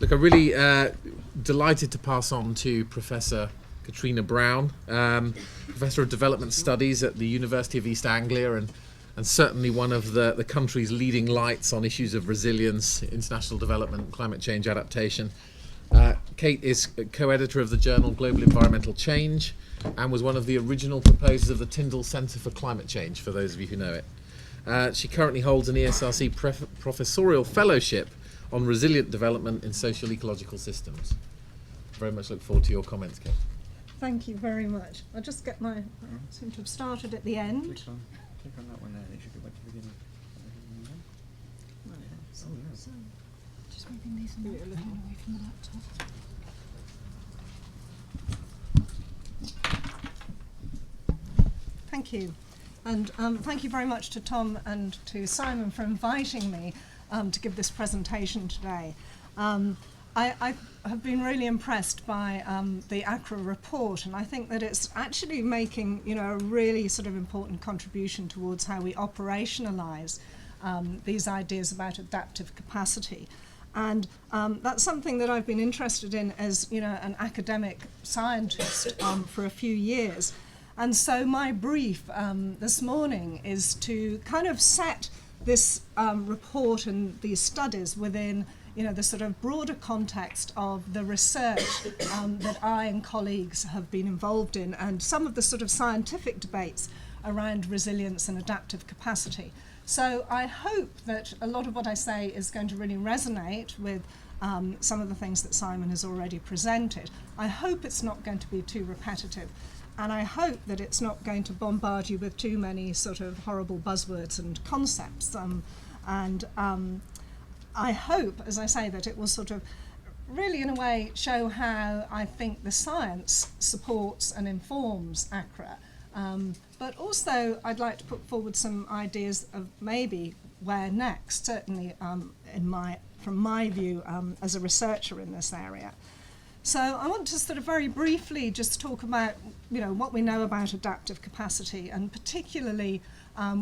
Look, I'm really delighted to pass on to Professor Katrina Brown, Professor of Development Studies at the University of East Anglia, and certainly one of the country's leading lights on issues of resilience, international development, climate change adaptation. Kate is co-editor of the journal Global Environmental Change and was one of the original proposers of the Tyndall Centre for Climate Change, for those of you who know it. She currently holds an ESRC professorial fellowship on resilient development in social ecological systems. Very much look forward to your comments, Kate. Thank you very much. I'll just get my, I seem to have started at the end. Click on that one there, and it should go back to the beginning. So, just moving these a little away from the laptop. Thank you. And thank you very much to Tom and to Simon for inviting me to give this presentation today. I have been really impressed by the ACRA report, and I think that it's actually making, a really sort of important contribution towards how we operationalise these ideas about adaptive capacity. And that's something that I've been interested in as, an academic scientist for a few years. And so my brief this morning is to kind of set this report and these studies within the sort of broader context of the research that I and colleagues have been involved in, and some of the sort of scientific debates around resilience and adaptive capacity. So I hope that a lot of what I say is going to really resonate with some of the things that Simon has already presented. I hope it's not going to be too repetitive, and I hope that it's not going to bombard you with too many sort of horrible buzzwords and concepts. I hope, as I say, that it will sort of really, in a way, show how I think the science supports and informs ACRA. But also, I'd like to put forward some ideas of maybe where next, certainly from my view as a researcher in this area. So I want to sort of very briefly just talk about, what we know about adaptive capacity, and particularly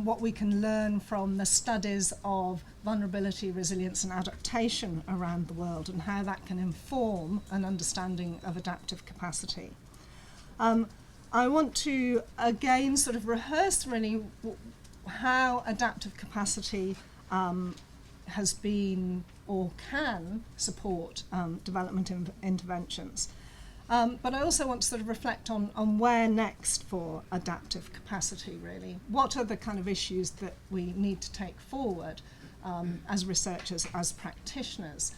what we can learn from the studies of vulnerability, resilience and adaptation around the world, and how that can inform an understanding of adaptive capacity. I want to again sort of rehearse really how adaptive capacity has been or can support development interventions. But I also want to sort of reflect on where next for adaptive capacity, really. What are the kind of issues that we need to take forward as researchers, as practitioners,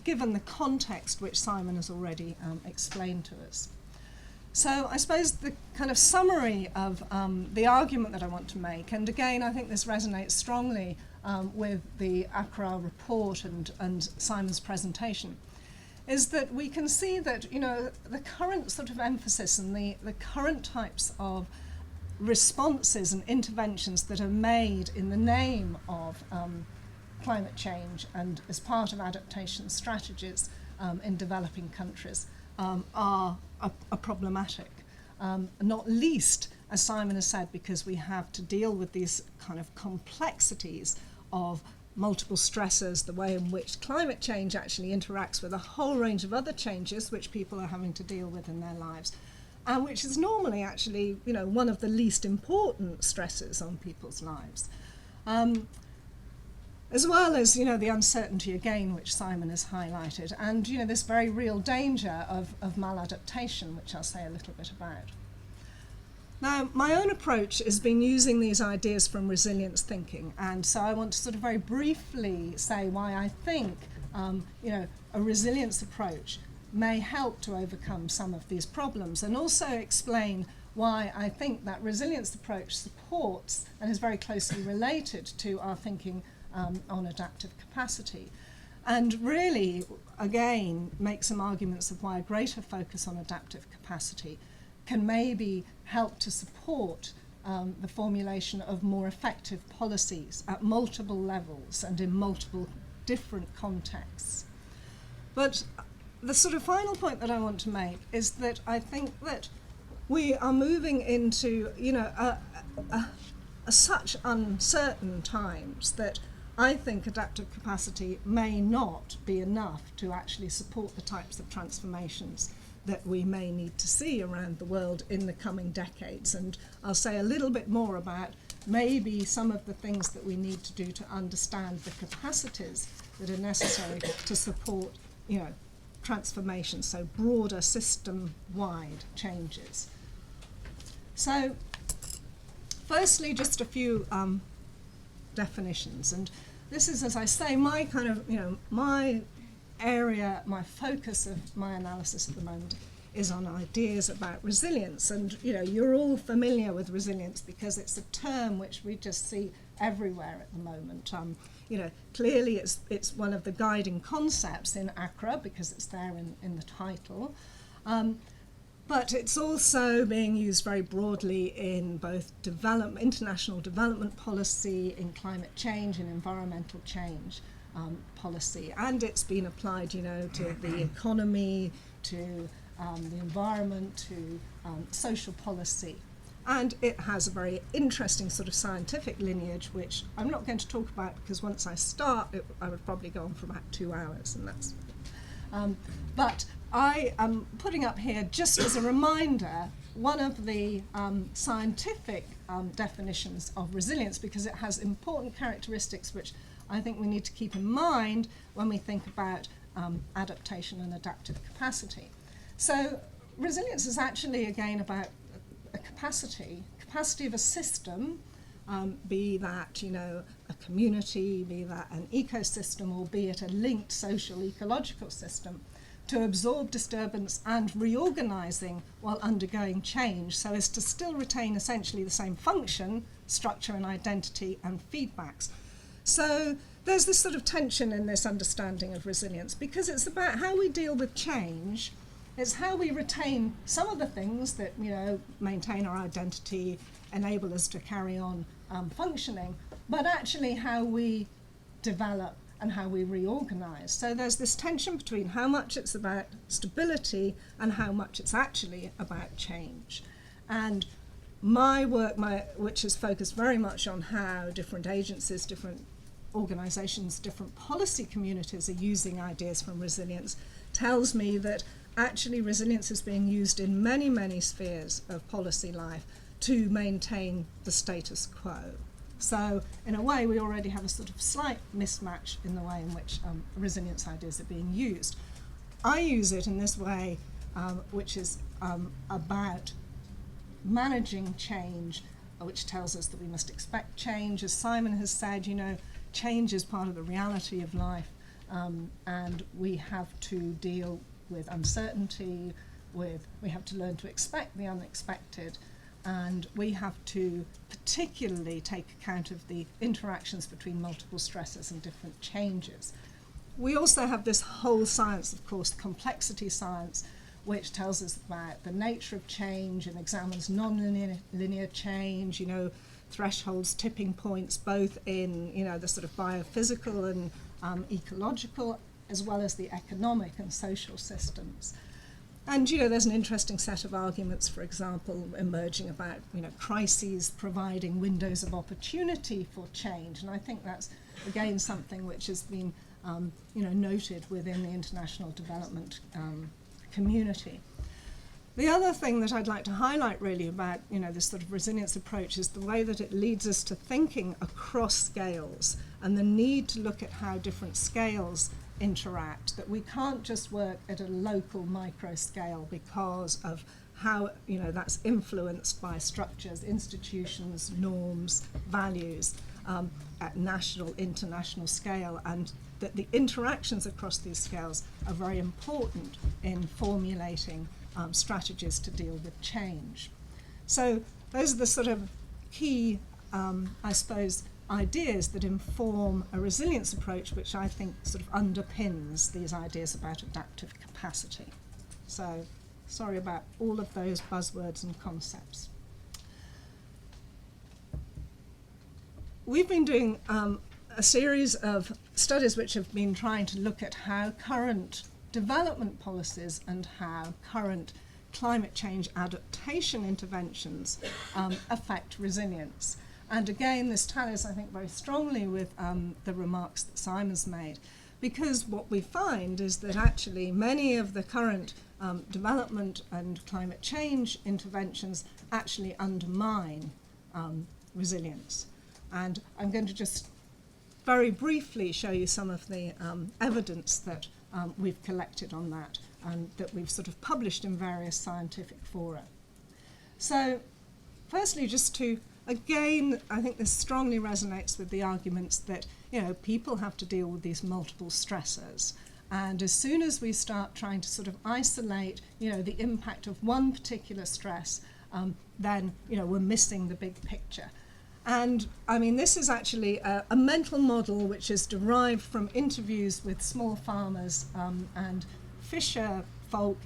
given the context which Simon has already explained to us. So I suppose the kind of summary of the argument that I want to make, and again I think this resonates strongly with the ACRA report and Simon's presentation, is that we can see that the current sort of emphasis and the current types of responses and interventions that are made in the name of climate change and as part of adaptation strategies in developing countries are problematic, not least, as Simon has said, because we have to deal with these kind of complexities of multiple stressors, the way in which climate change actually interacts with a whole range of other changes which people are having to deal with in their lives, and which is normally actually one of the least important stressors on people's lives. As well as the uncertainty again which Simon has highlighted, and this very real danger of maladaptation, which I'll say a little bit about. Now, my own approach has been using these ideas from resilience thinking, and so I want to sort of very briefly say why I think a resilience approach may help to overcome some of these problems, and also explain why I think that resilience approach supports and is very closely related to our thinking on adaptive capacity. And really, again, make some arguments of why a greater focus on adaptive capacity can maybe help to support the formulation of more effective policies at multiple levels and in multiple different contexts. But the sort of final point that I want to make is that I think that we are moving into such uncertain times that I think adaptive capacity may not be enough to actually support the types of transformations that we may need to see around the world in the coming decades. And I'll say a little bit more about maybe some of the things that we need to do to understand the capacities that are necessary to support, transformation, so broader system-wide changes. So, firstly, just a few definitions, and this is, as I say, my kind of, my area, my focus of my analysis at the moment is on ideas about resilience. And you're all familiar with resilience because it's a term which we just see everywhere at the moment. Clearly it's one of the guiding concepts in ACRA because it's there in the title. But it's also being used very broadly in both international development policy, in climate change and environmental change policy. And it's been applied, to the economy, to the environment, to social policy. And it has a very interesting sort of scientific lineage, which I'm not going to talk about because once I start, I would probably go on for about 2 hours, and that's. But I am putting up here, just as a reminder, one of the scientific definitions of resilience, because it has important characteristics which I think we need to keep in mind when we think about adaptation and adaptive capacity. So resilience is actually, again, about a capacity of a system, be that, a community, be that an ecosystem, or be it a linked social ecological system, to absorb disturbance and reorganising while undergoing change, so as to still retain essentially the same function, structure and identity and feedbacks. So there's this sort of tension in this understanding of resilience, because it's about how we deal with change. It's how we retain some of the things that, maintain our identity, enable us to carry on functioning, but actually how we develop and how we reorganise. So there's this tension between how much it's about stability and how much it's actually about change. And my work, which is focused very much on how different agencies, different organisations, different policy communities are using ideas from resilience, tells me that actually resilience is being used in many, many spheres of policy life to maintain the status quo. So in a way we already have a sort of slight mismatch in the way in which resilience ideas are being used. I use it in this way, which is about managing change, which tells us that we must expect change. As Simon has said, change is part of the reality of life, and we have to deal with uncertainty, we have to learn to expect the unexpected, and we have to particularly take account of the interactions between multiple stresses and different changes. We also have this whole science, of course, complexity science, which tells us about the nature of change and examines non-linear change, thresholds, tipping points, both in, the sort of biophysical and ecological, as well as the economic and social systems. And, there's an interesting set of arguments, for example, emerging about, crises providing windows of opportunity for change. And I think that's, again, something which has been, noted within the international development community. The other thing that I'd like to highlight really about, this sort of resilience approach is the way that it leads us to thinking across scales and the need to look at how different scales interact, that we can't just work at a local micro scale because of how, that's influenced by structures, institutions, norms, values at national, international scale, and that the interactions across these scales are very important in formulating strategies to deal with change. So those are the sort of key, I suppose, ideas that inform a resilience approach, which I think sort of underpins these ideas about adaptive capacity. So, sorry about all of those buzzwords and concepts. We've been doing a series of studies which have been trying to look at how current development policies and how current climate change adaptation interventions affect resilience. And again, this tallies, I think, very strongly with the remarks that Simon's made, because what we find is that actually many of the current development and climate change interventions actually undermine resilience. And I'm going to just very briefly show you some of the evidence that we've collected on that and that we've sort of published in various scientific fora. So firstly, just to, again, I think this strongly resonates with the arguments that, you know, people have to deal with these multiple stressors. And as soon as we start trying to sort of isolate, you know, the impact of one particular stress, then, you know, we're missing the big picture. And I mean, this is actually a mental model which is derived from interviews with small farmers and fisher folk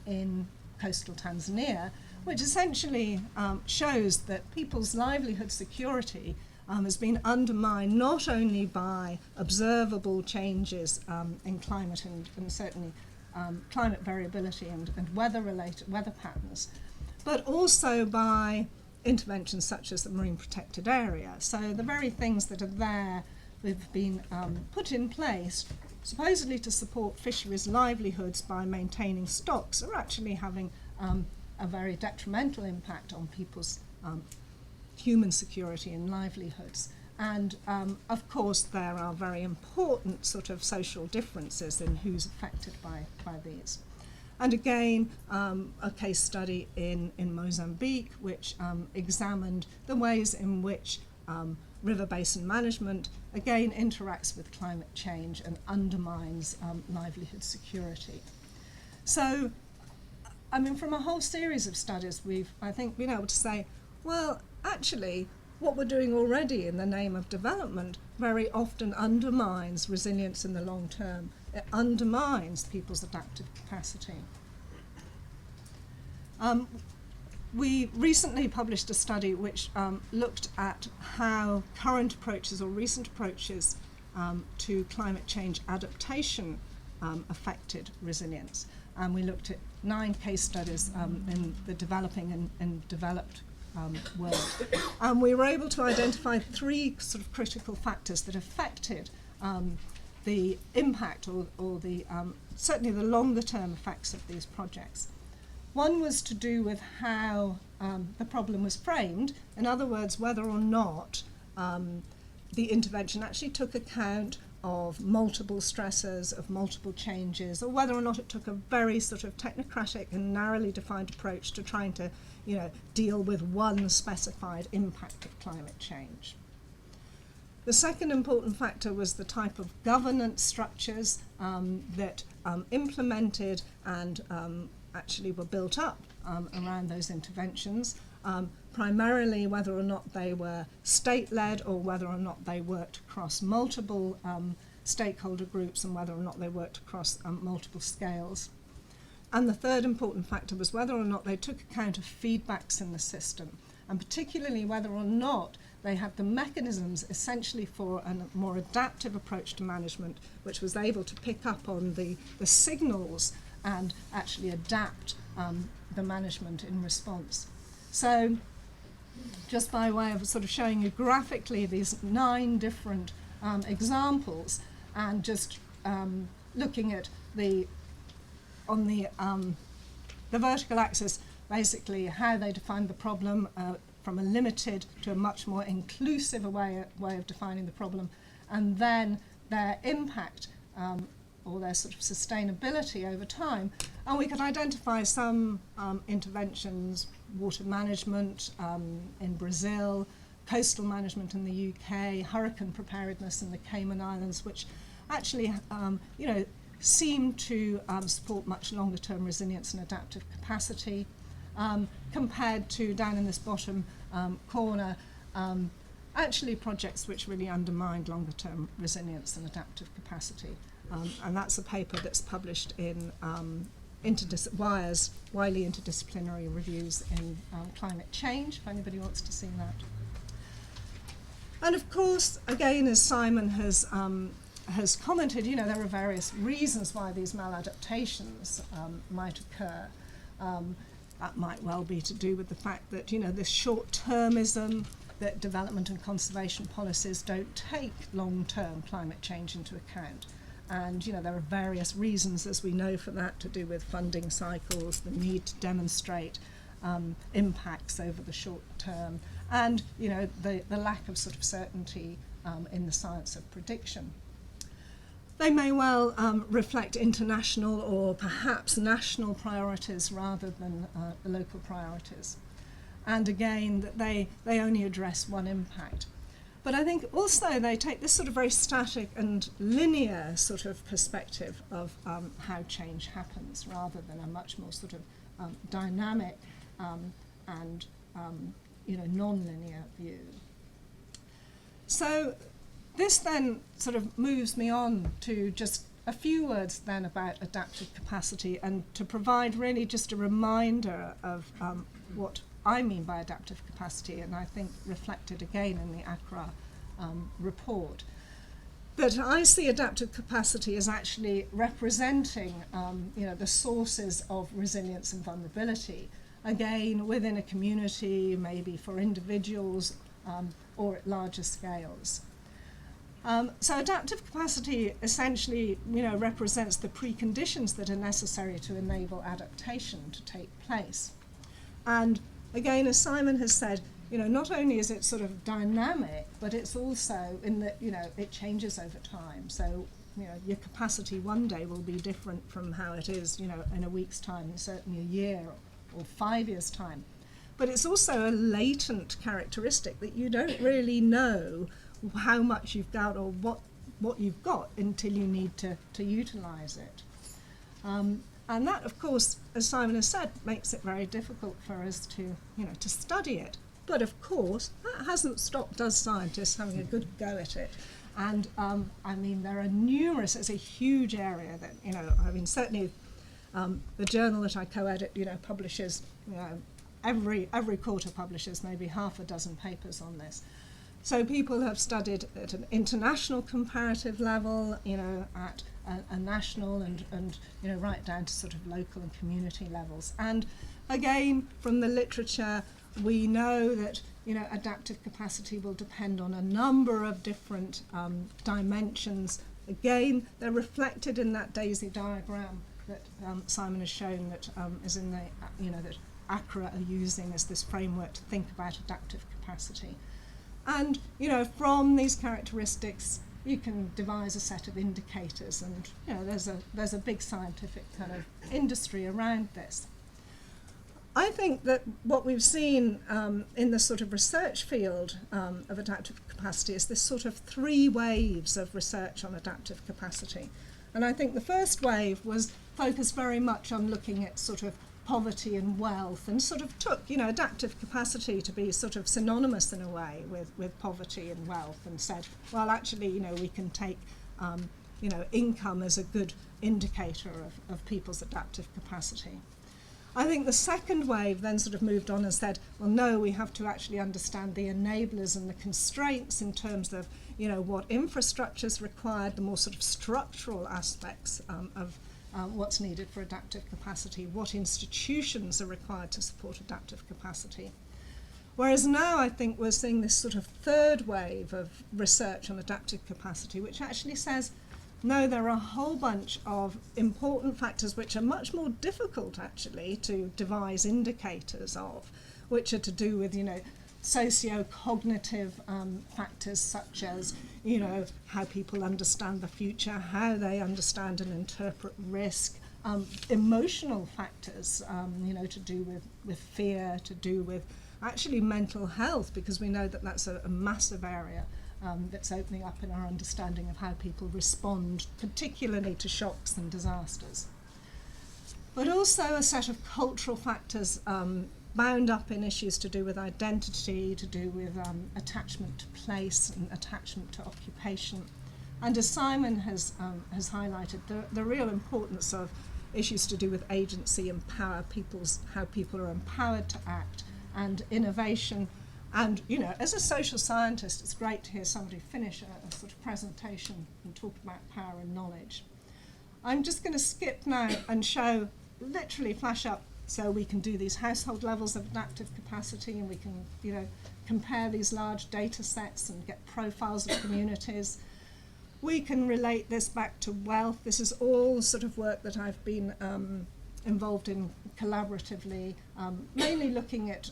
in coastal Tanzania, which essentially shows that people's livelihood security has been undermined not only by observable changes in climate and certainly climate variability and weather-related weather patterns, but also by interventions such as the Marine Protected Area. So the very things that are there have been put in place supposedly to support fisheries livelihoods by maintaining stocks are actually having a very detrimental impact on people's human security and livelihoods. And of course there are very important sort of social differences in who's affected by these. And again, a case study in Mozambique, which examined the ways in which river basin management, again, interacts with climate change and undermines livelihood security. So, I mean, from a whole series of studies, we've, I think, been able to say, well, actually, what we're doing already in the name of development very often undermines resilience in the long term. It undermines people's adaptive capacity. We recently published a study which looked at how current approaches or recent approaches to climate change adaptation affected resilience. And we looked at 9 case studies in the developing and developed world. And we were able to identify 3 sort of critical factors that affected the impact or the certainly the longer term effects of these projects. One was to do with how the problem was framed, in other words, whether or not the intervention actually took account of multiple stressors, of multiple changes, or whether or not it took a very sort of technocratic and narrowly defined approach to trying to, you know, deal with one specified impact of climate change. The second important factor was the type of governance structures that implemented and actually were built up around those interventions, primarily whether or not they were state-led or whether or not they worked across multiple stakeholder groups and whether or not they worked across multiple scales. And the third important factor was whether or not they took account of feedbacks in the system, and particularly whether or not they had the mechanisms essentially for a more adaptive approach to management, which was able to pick up on the signals and actually adapt the management in response. So just by way of sort of showing you graphically these 9 different examples and just looking at on the vertical axis, basically how they defined the problem from a limited to a much more inclusive way of defining the problem, and then their impact or their sort of sustainability over time. And we could identify some interventions, water management in Brazil, coastal management in the UK, hurricane preparedness in the Cayman Islands, which actually you know, seem to support much longer term resilience and adaptive capacity, compared to down in this bottom corner, actually projects which really undermined longer term resilience and adaptive capacity. And that's a paper that's published in Wire's widely interdisciplinary reviews in climate change, if anybody wants to see that. And of course, again, as Simon has commented, you know, there are various reasons why these maladaptations might occur. That might well be to do with the fact that, you know, this short-termism, that development and conservation policies don't take long-term climate change into account. And there are various reasons, as we know, for that, to do with funding cycles, the need to demonstrate impacts over the short term, and the lack of sort of certainty in the science of prediction. They may well reflect international or perhaps national priorities rather than the local priorities. And again, that they only address one impact. But I think also they take this sort of very static and linear sort of perspective of how change happens, rather than a much more sort of dynamic and non-linear view. So this then sort of moves me on to just a few words then about adaptive capacity, and to provide really just a reminder of what I mean by adaptive capacity, and I think reflected again in the ACRA report. But I see adaptive capacity as actually representing the sources of resilience and vulnerability, again within a community, maybe for individuals or at larger scales. So adaptive capacity essentially represents the preconditions that are necessary to enable adaptation to take place. And again, as Simon has said, not only is it sort of dynamic, but it's also in that, it changes over time. So, your capacity one day will be different from how it is, in a week's time, certainly a year or 5 years' time. But it's also a latent characteristic that you don't really know how much you've got or what you've got until you need to utilise it. And that, of course, as Simon has said, makes it very difficult for us to study it. But of course, that hasn't stopped us scientists having a good go at it. And there are numerous, it's a huge area that, certainly the journal that I co-edit, publishes, every quarter publishes maybe half a dozen papers on this. So people have studied at an international comparative level, at a national and right down to sort of local and community levels. And again, from the literature, we know that adaptive capacity will depend on a number of different dimensions. Again, they're reflected in that DAISY diagram that Simon has shown, that is in the that ACRA are using as this framework to think about adaptive capacity. And from these characteristics, you can devise a set of indicators, and there's a big scientific kind of industry around this. I think that what we've seen in the sort of research field of adaptive capacity is this sort of 3 waves of research on adaptive capacity. And I think the first wave was focused very much on looking at sort of poverty and wealth, and sort of took adaptive capacity to be sort of synonymous in a way with poverty and wealth, and said, well, actually we can take income as a good indicator of people's adaptive capacity. I think the second wave then sort of moved on and said, well, no, we have to actually understand the enablers and the constraints in terms of what infrastructure is required, the more sort of structural aspects of what's needed for adaptive capacity, what institutions are required to support adaptive capacity. Whereas now I think we're seeing this sort of third wave of research on adaptive capacity, which actually says, no, there are a whole bunch of important factors which are much more difficult actually to devise indicators of, which are to do with, socio-cognitive factors such as, how people understand the future, how they understand and interpret risk, emotional factors, to do with fear, to do with actually mental health, because we know that that's a massive area that's opening up in our understanding of how people respond, particularly to shocks and disasters. But also a set of cultural factors bound up in issues to do with identity, to do with attachment to place and attachment to occupation. And as Simon has highlighted, the real importance of issues to do with agency and power, how people are empowered to act, and innovation. And, as a social scientist, it's great to hear somebody finish a sort of presentation and talk about power and knowledge. I'm just going to skip now and literally flash up, so we can do these household levels of adaptive capacity, and we can, compare these large data sets and get profiles of communities. We can relate this back to wealth. This is all sort of work that I've been involved in collaboratively, mainly looking at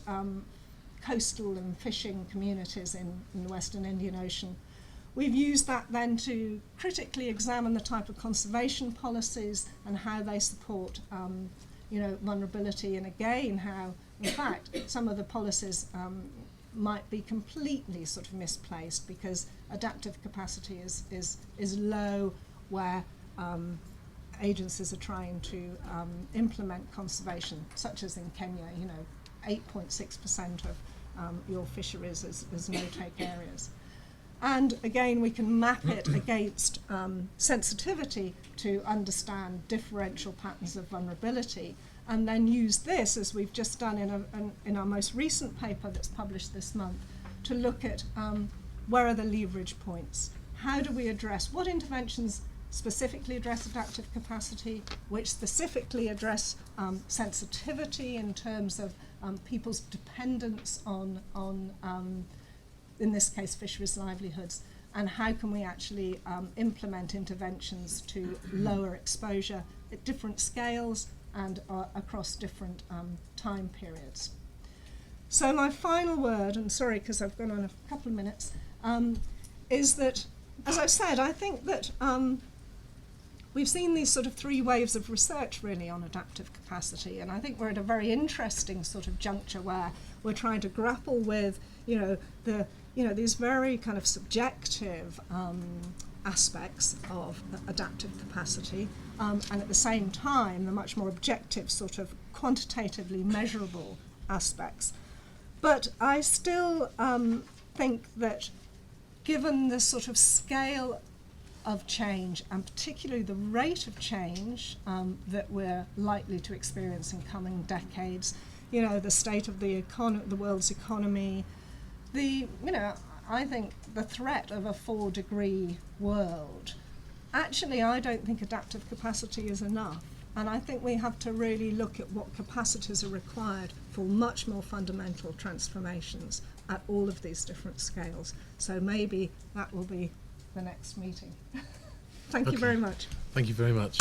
coastal and fishing communities in the Western Indian Ocean. We've used that then to critically examine the type of conservation policies and how they support vulnerability, and again how, in fact, some of the policies might be completely sort of misplaced because adaptive capacity is low where agencies are trying to implement conservation, such as in Kenya. 8.6% of your fisheries is no-take areas. And again, we can map it against sensitivity to understand differential patterns of vulnerability, and then use this, as we've just done in our most recent paper that's published this month, to look at where are the leverage points? How do we address, what interventions specifically address adaptive capacity, which specifically address sensitivity in terms of people's dependence on in this case, fisheries livelihoods, and how can we actually implement interventions to lower exposure at different scales and across different time periods. So my final word, and sorry because I've gone on a couple of minutes, is that, as I've said, I think that we've seen these sort of three waves of research really on adaptive capacity, and I think we're at a very interesting sort of juncture where we're trying to grapple with, these very kind of subjective aspects of adaptive capacity, and at the same time the much more objective sort of quantitatively measurable aspects. But I still think that given the sort of scale of change, and particularly the rate of change that we're likely to experience in coming decades, the state of the world's economy, I think the threat of a 4-degree world, actually I don't think adaptive capacity is enough. And I think we have to really look at what capacities are required for much more fundamental transformations at all of these different scales. So maybe that will be the next meeting. Thank you very much. Thank you very much.